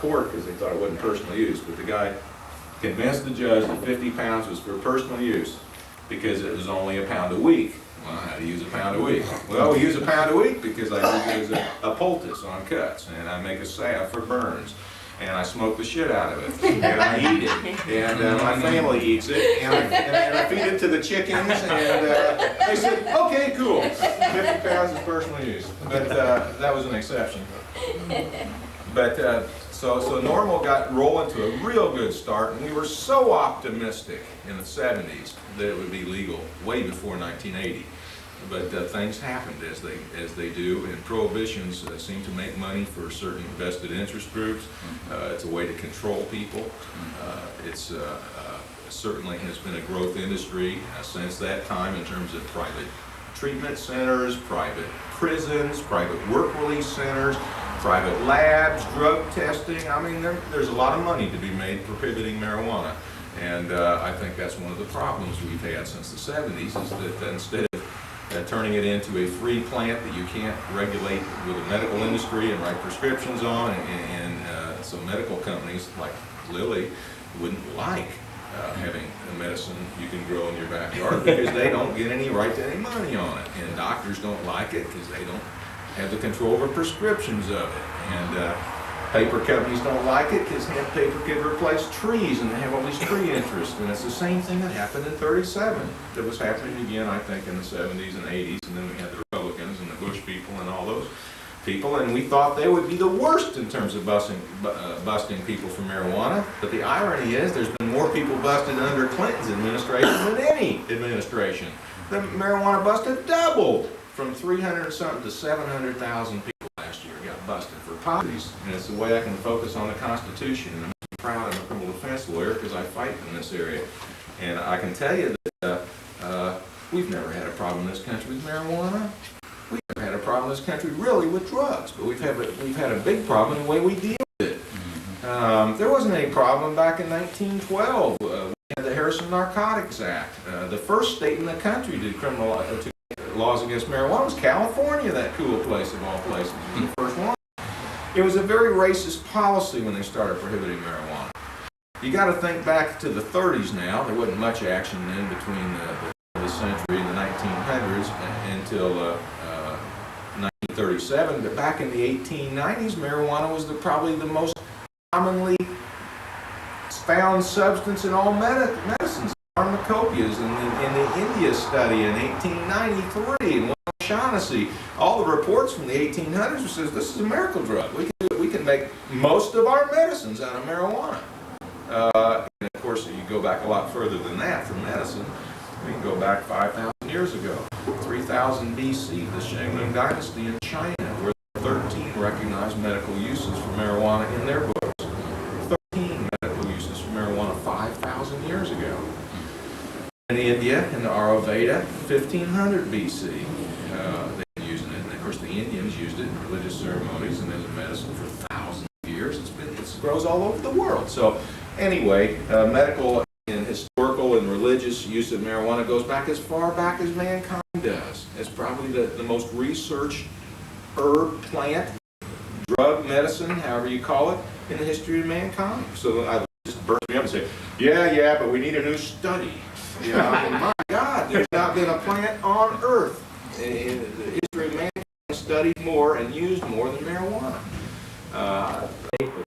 court because they thought it wasn't personal use, but the guy convinced the judge that 50 pounds was for personal use because it was only a pound a week. Well, how do you use a pound a week? Well, we use a pound a week because I use it as a poultice on cuts, and I make a salve for burns, and I smoke the shit out of it, and I eat it, and my family eats it, and I feed it to the chickens, and they said, okay, cool, 50 pounds is personal use, but that was an exception. But so Normal got rolling to a real good start, and we were so optimistic in the 70s that it would be legal way before 1980. But things happened as they do, and prohibitions seem to make money for certain vested interest groups. It's a way to control people. It's certainly has been a growth industry since that time in terms of private treatment centers, private prisons, private work release centers, private labs, drug testing. I mean, there's a lot of money to be made prohibiting marijuana. And I think that's one of the problems we've had since the 70s is that instead of turning it into a free plant that you can't regulate with a medical industry and write prescriptions on, and so medical companies like Lilly wouldn't like having a medicine you can grow in your backyard because they don't get any right to any money on it, and doctors don't like it because they don't have the control over prescriptions of it, and paper companies don't like it because hemp paper could replace trees, and they have all these tree interests, and it's the same thing that happened in '37 that was happening again, I think, in the 70s and 80s, and then we had the Republicans and the Bush people and all those people, and we thought they would be the worst in terms of busting people for marijuana. But the irony is there's been more people busted under Clinton's administration than any administration. The marijuana bust have doubled from 300 something to 700,000 people last year got busted for policies. And it's the way I can focus on the Constitution. And I'm proud I'm a criminal defense lawyer because I fight in this area. And I can tell you that we've never had a problem in this country with marijuana. We've never had a problem in this country really with drugs, but we've had a big problem in the way we deal with it. There wasn't any problem back in 1912. We had the Harrison Narcotics Act. The first state in the country to criminalize laws against marijuana was California, that cool place of all places. It was the first one. It was a very racist policy when they started prohibiting marijuana. You got to think back to the 30s now. There wasn't much action in between the century and the 1900s until 1937, but back in the 1890s, marijuana was probably the most commonly found substance in all medicines. Pharmacopoeias in the India study in 1893, and Shaughnessy, all the reports from the 1800s says this is a miracle drug. We can make most of our medicines out of marijuana. And of course, you go back a lot further than that for medicine. We can go back 5,000 years ago, 3000 BC, the Shang Dynasty in China, where 13 recognized medical uses for marijuana in their books. 13 medical uses for marijuana 5,000 years ago. In India, in the Ayurveda, 1500 BC, they were using it. And of course, the Indians used it in religious ceremonies and as a medicine for thousands of years. It grows all over the world. So anyway, medical and historical and religious use of marijuana goes back as far back as mankind does. It's probably the most researched herb, plant, drug, medicine, however you call it, in the history of mankind. So I just burst me up and say, yeah, but we need a new study. You know, I mean, my God, there's not been a plant on earth in the history of mankind studied more and used more than marijuana.